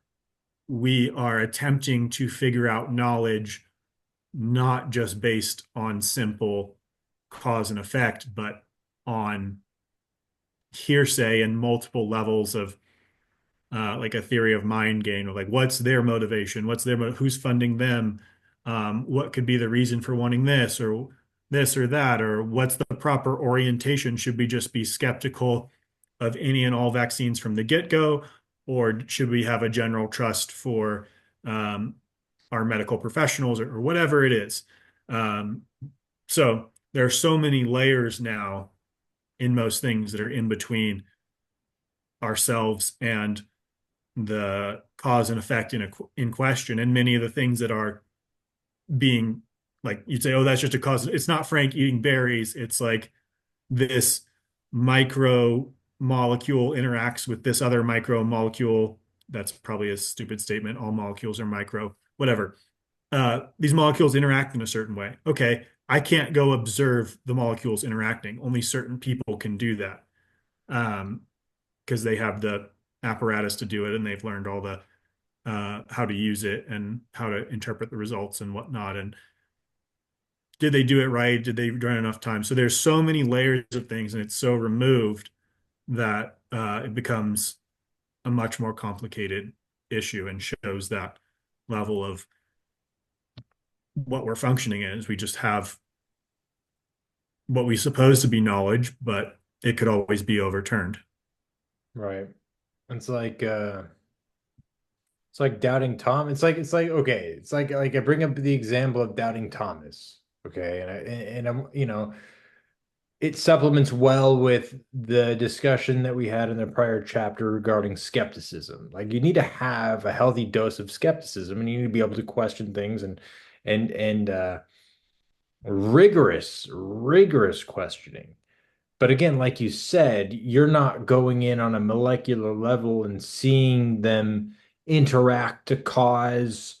we are attempting to figure out knowledge not just based on simple cause and effect, but on hearsay and multiple levels of like a theory of mind game of like what's their motivation, what's their who's funding them, what could be the reason for wanting this or that, or what's the proper orientation? Should we just be skeptical of any and all vaccines from the get-go, or should we have a general trust for um, our medical professionals or whatever it is? Um, so there are so many layers now in most things that are in between ourselves and the cause and effect in question, and many of the things that are being like you'd say, oh, that's just a cause. It's not Frank eating berries. It's like this micro molecule interacts with this other micro molecule. That's probably a stupid statement. All molecules are micro, whatever. These molecules interact in a certain way. Okay, I can't go observe the molecules interacting. Only certain people can do that because they have the apparatus to do it and they've learned all the how to use it and how to interpret the results and whatnot. And did they do it right? Did they run enough time? So there's so many layers of things, and it's so removed that it becomes a much more complicated issue and shows that level of what we're functioning in is we just have what we suppose to be knowledge, but it could always be overturned. Right. It's like doubting Tom. It's like okay, it's like I bring up the example of doubting Thomas. Okay, and I'm it supplements well with the discussion that we had in the prior chapter regarding skepticism. Like you need to have a healthy dose of skepticism, and you need to be able to question things and rigorous questioning. But again, like you said, you're not going in on a molecular level and seeing them interact to cause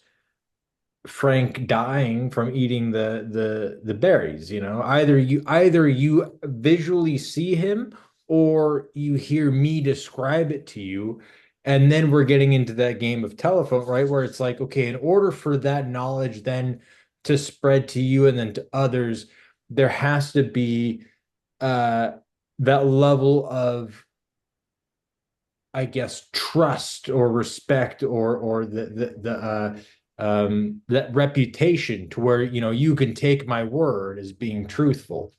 Frank dying from eating the berries, either you visually see him or you hear me describe it to you. And then we're getting into that game of telephone, right? Where it's like, okay, in order for that knowledge then to spread to you and then to others, there has to be uh that level of, I guess, trust or respect or that reputation to where you can take my word as being truthful,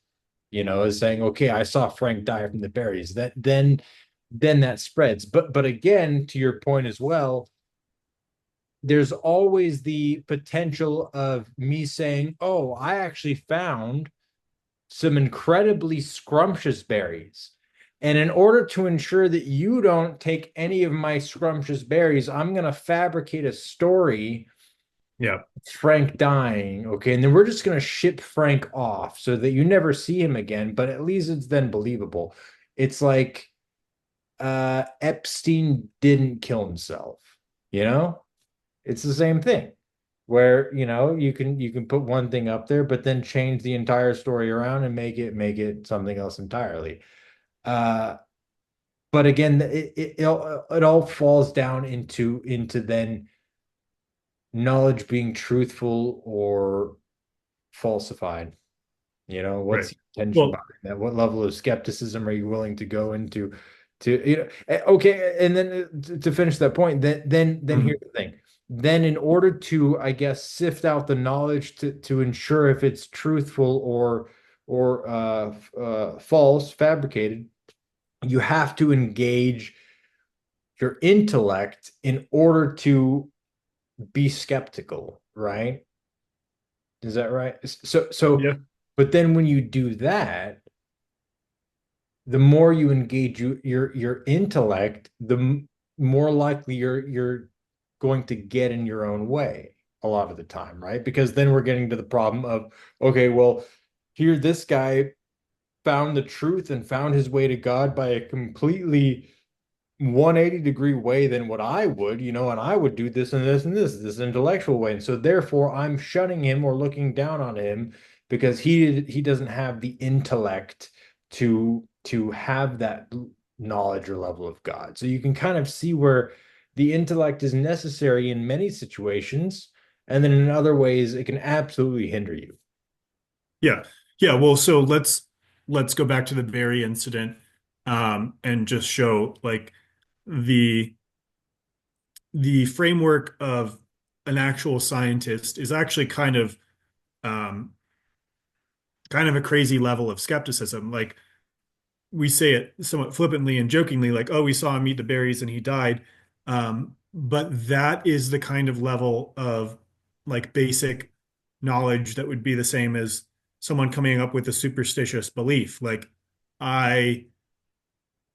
as saying, okay, I saw Frank die from the berries. That then that spreads. But again, to your point as well, there's always the potential of me saying, oh, I actually found some incredibly scrumptious berries. And in order to ensure that you don't take any of my scrumptious berries, I'm going to fabricate a story Yeah. of Frank dying. Okay. And then we're just going to ship Frank off so that you never see him again, but at least it's then believable. It's like Epstein didn't kill himself, you know? It's the same thing where you can put one thing up there but then change the entire story around and make it something else entirely. uh but again, it all falls down into then knowledge being truthful or falsified. Right. What's the intention Well, behind that? What level of skepticism are you willing to go into okay, and then to finish that point, then here's mhm. the thing. Then in order to, I guess, sift out the knowledge to ensure if it's truthful or false, fabricated, you have to engage your intellect in order to be skeptical, right? Is that right? Yeah. But then when you do that, the more you engage your intellect, more likely you're going to get in your own way a lot of the time, right? Because then we're getting to the problem of, okay, well, here this guy found the truth and found his way to God by a completely 180-degree way than what I would, and I would do this and this and this intellectual way. And so therefore I'm shunning him or looking down on him because he doesn't have the intellect to have that knowledge or level of God. So you can kind of see where the intellect is necessary in many situations, and then in other ways it can absolutely hinder you. Yeah. Yeah. Well, so let's go back to the Berry incident, and just show like the the framework of an actual scientist is actually um, kind of a crazy level of skepticism. Like we say it somewhat flippantly and jokingly, like, "Oh, we saw him eat the berries and he died." But that is the kind of level of like basic knowledge that would be the same as someone coming up with a superstitious belief. Like, I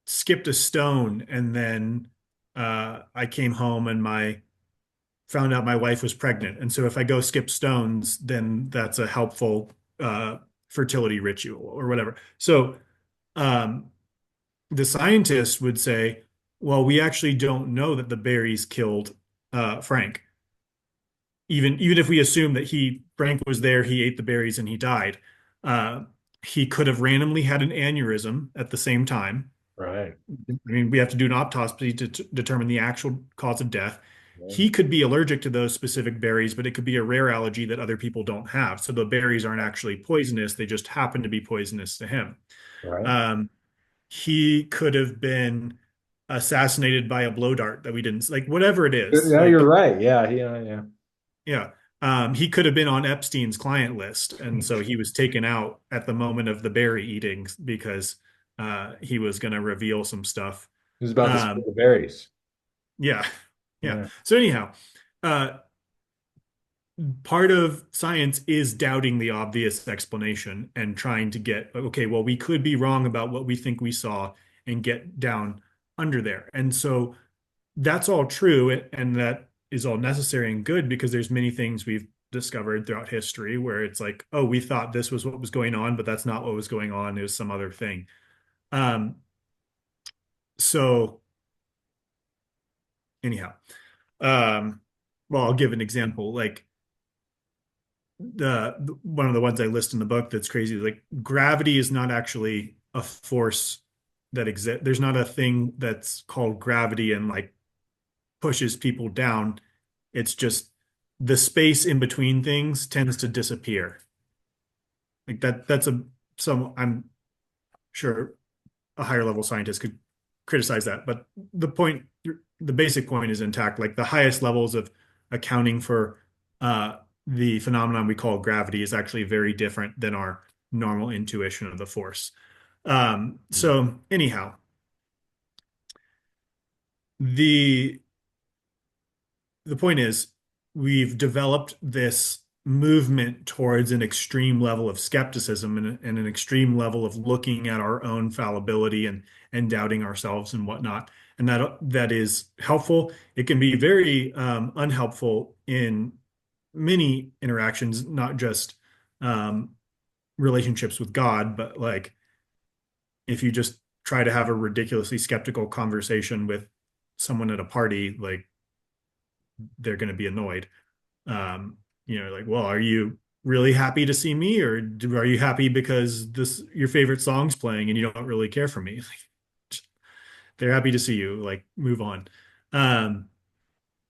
skipped a stone and then I came home and my found out my wife was pregnant. And so if I go skip stones, then that's a helpful uh, fertility ritual or whatever. So um, the scientists would say, well, we actually don't know that the berries killed Frank. Even if we assume that Frank was there, he ate the berries and he died. Uh, he could have randomly had an aneurysm at the same time. Right. I mean, we have to do an autopsy to determine the actual cause of death. Right. He could be allergic to those specific berries, but it could be a rare allergy that other people don't have. So the berries aren't actually poisonous. They just happen to be poisonous to him. Right. Um, he could have been assassinated by a blow dart that we didn't like, whatever it is. Yeah, you're Like, right. Yeah, yeah. yeah. He could have been on Epstein's client list. And so he was taken out at the moment of the berry eating because he was going to reveal some stuff. Who's about to spill Um, the berries? yeah. Yeah. Yeah. So anyhow, uh, part of science is doubting the obvious explanation and trying to get, okay, well, we could be wrong about what we think we saw and get down under there. And so that's all true, and that is all necessary and good because there's many things we've discovered throughout history where it's like, oh, we thought this was what was going on, but that's not what was going on. It was some other thing. Um, so anyhow, um, well, I'll give an example. Like the one of the ones I list in the book that's crazy is like gravity is not actually a force that exists. There's not a thing that's called gravity and like pushes people down. It's just the space in between things tends to disappear. Like that's some I'm sure a higher level scientist could criticize that, but the basic point is intact. Like the highest levels of accounting for the phenomenon we call gravity is actually very different than our normal intuition of the force. So anyhow, the the point is we've developed this movement towards an extreme level of skepticism and an extreme level of looking at our own fallibility and doubting ourselves and whatnot. And that is helpful. It can be very unhelpful in many interactions, not just um, relationships with God, but like if you just try to have a ridiculously skeptical conversation with someone at a party, like they're going to be annoyed. Like, well, are you really happy to see me, or are you happy because this your favorite song's playing and you don't really care for me? They're happy to see you. Like, move on. Um,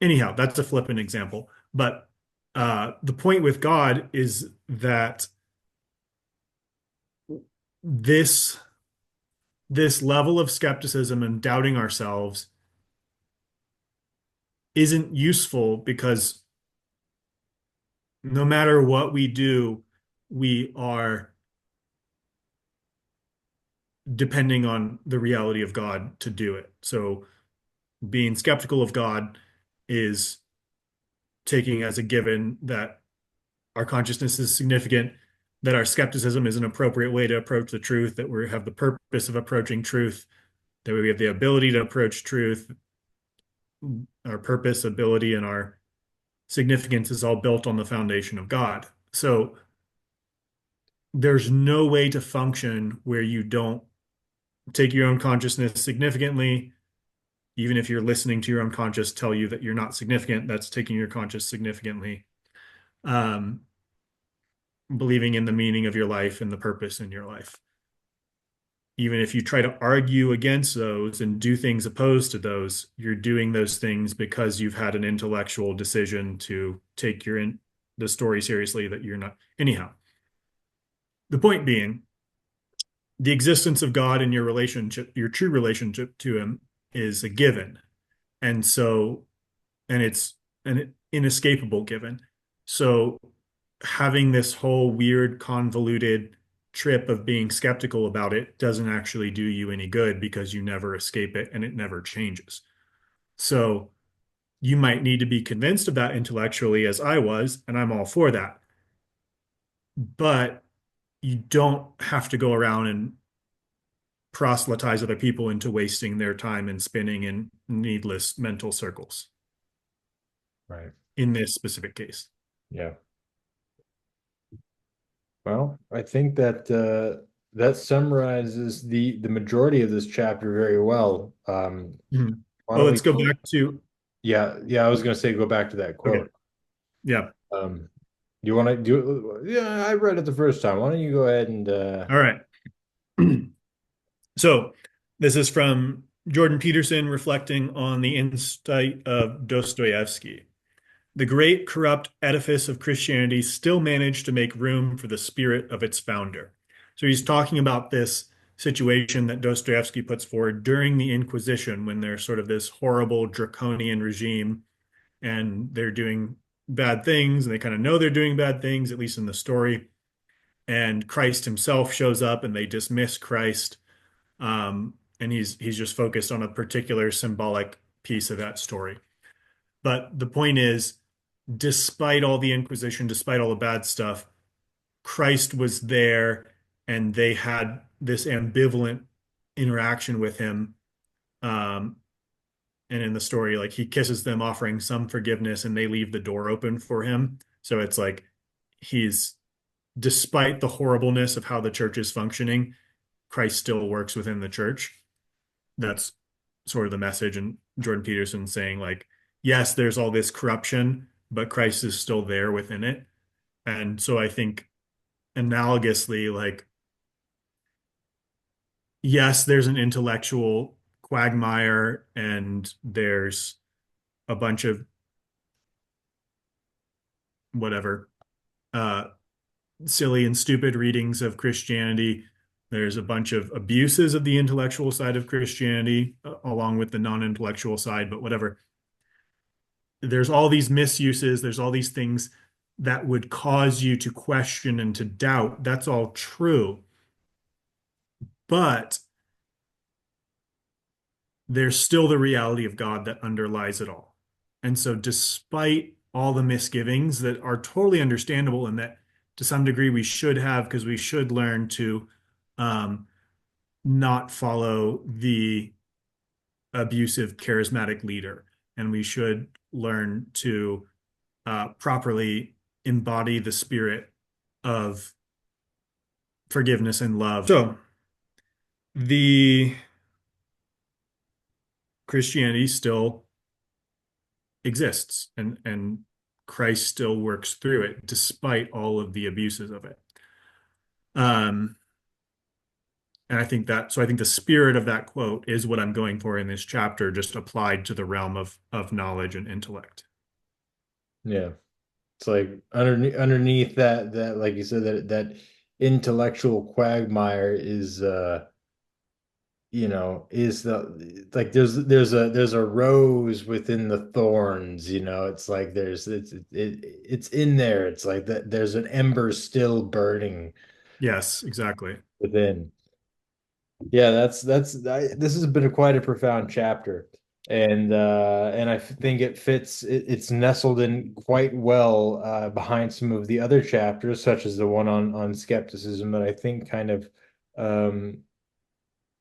Anyhow, that's a flippant example. But the point with God is that this this level of skepticism and doubting ourselves isn't useful because no matter what we do, we are depending on the reality of God to do it. So being skeptical of God is taking as a given that our consciousness is significant, that our skepticism is an appropriate way to approach the truth, that we have the purpose of approaching truth, that we have the ability to approach truth, our purpose, ability, and our significance is all built on the foundation of God. So there's no way to function where you don't take your own consciousness significantly. Even if you're listening to your unconscious tell you that you're not significant, that's taking your conscious significantly. Um, Believing in the meaning of your life and the purpose in your life. Even if you try to argue against those and do things opposed to those, you're doing those things because you've had an intellectual decision to take the story seriously that you're not. Anyhow, the point being, the existence of God in your relationship, your true relationship to him, is a given. And so, and it's an inescapable given. So having this whole weird, convoluted trip of being skeptical about it doesn't actually do you any good because you never escape it and it never changes. So you might need to be convinced of that intellectually, as I was, and I'm all for that. But you don't have to go around and proselytize other people into wasting their time and spinning in needless mental circles Right. in this specific case. Yeah. Well, I think that that summarizes the majority of this chapter very well. Mhm. Why Well, don't we let's go go? back to, Yeah, yeah, I was gonna say go back to that okay. quote. Yeah. You want to do? Yeah, I read it the first time. Why don't you go ahead and All right. So this is from Jordan Peterson reflecting on the insight of Dostoevsky. The great corrupt edifice of Christianity still managed to make room for the spirit of its founder. So he's talking about this situation that Dostoevsky puts forward during the Inquisition when there's sort of this horrible draconian regime and they're doing bad things and they kind of know they're doing bad things, at least in the story. And Christ himself shows up and they dismiss Christ. And he's just focused on a particular symbolic piece of that story. But the point is, despite all the Inquisition, despite all the bad stuff, Christ was there and they had this ambivalent interaction with him. Um, and in the story, like he kisses them, offering some forgiveness, and they leave the door open for him. So it's like he's, despite the horribleness of how the church is functioning, Christ still works within the church. That's sort of the message. And Jordan Peterson saying, like, yes, there's all this corruption, but Christ is still there within it. And so I think analogously, like, yes, there's an intellectual quagmire and there's a bunch of whatever, uh, silly and stupid readings of Christianity. There's a bunch of abuses of the intellectual side of Christianity, along with the non-intellectual side, but whatever. There's all these misuses, there's all these things that would cause you to question and to doubt. That's all true. But there's still the reality of God that underlies it all. And so, despite all the misgivings that are totally understandable and that to some degree we should have, because we should learn to um, not follow the abusive charismatic leader, and we should learn to properly embody the spirit of forgiveness and love. So the Christianity still exists and Christ still works through it despite all of the abuses of it. Um, And I think the spirit of that quote is what I'm going for in this chapter, just applied to the realm of knowledge and intellect. Yeah. It's like underneath that like you said that intellectual quagmire is is the like there's a rose within the thorns, it's like it's in there. It's like that there's an ember still burning Yes, exactly. within. Yeah, this has been quite a profound chapter, and I think it's nestled in quite well behind some of the other chapters, such as the one on skepticism, that I think kind of um,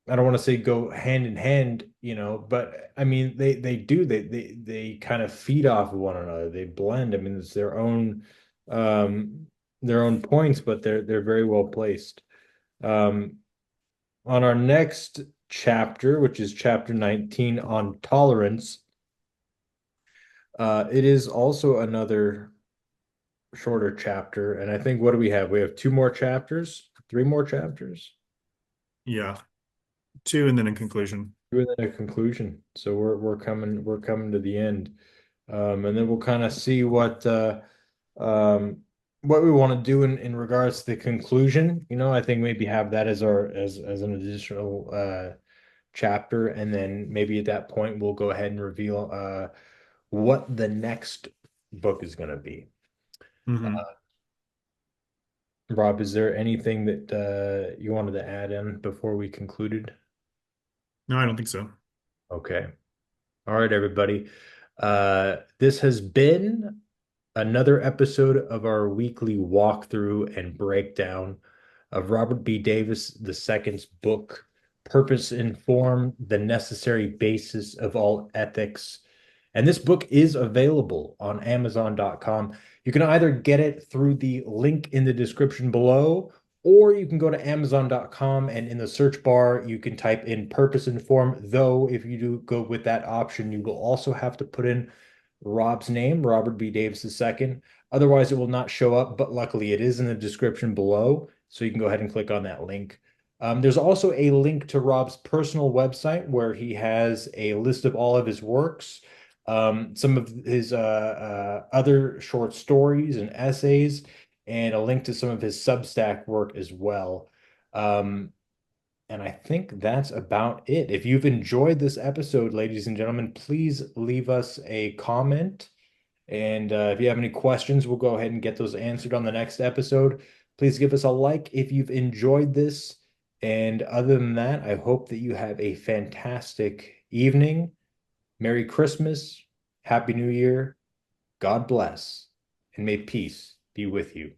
I don't want to say go hand in hand, but I mean they do they kind of feed off of one another. They blend. I mean, it's um, their own points, but they're very well placed. Um, on our next chapter, which is chapter 19 on tolerance, it is also another shorter chapter. And I think, what do we have? We have two more chapters, three more chapters, Yeah. Two and then in conclusion. two and then a conclusion. So we're coming to the end. And then we'll kind of see um, what we want to do in regards to the conclusion. I think maybe have that as our as an additional chapter, and then maybe at that point we'll go ahead and reveal what the next book is going to be. Hmm. Rob, is there anything that you wanted to add in before we concluded? No, I don't think so. Okay. All right, everybody. This has been another episode of our weekly walkthrough and breakdown of Robert B. Davis II's book, Purpose Informed, The Necessary Basis of All Ethics. And this book is available on Amazon.com. You can either get it through the link in the description below, or you can go to Amazon.com and in the search bar, you can type in Purpose Informed. Though, if you do go with that option, you will also have to put in Rob's name, Robert B. Davis II. Otherwise, it will not show up, but luckily it is in the description below. So you can go ahead and click on that link. There's also a link to Rob's personal website where he has a list of all of his works, some of his other short stories and essays, and a link to some of his Substack work as well. Um, and I think that's about it. If you've enjoyed this episode, ladies and gentlemen, please leave us a comment. And if you have any questions, we'll go ahead and get those answered on the next episode. Please give us a like if you've enjoyed this. And other than that, I hope that you have a fantastic evening. Merry Christmas. Happy New Year. God bless. And may peace be with you.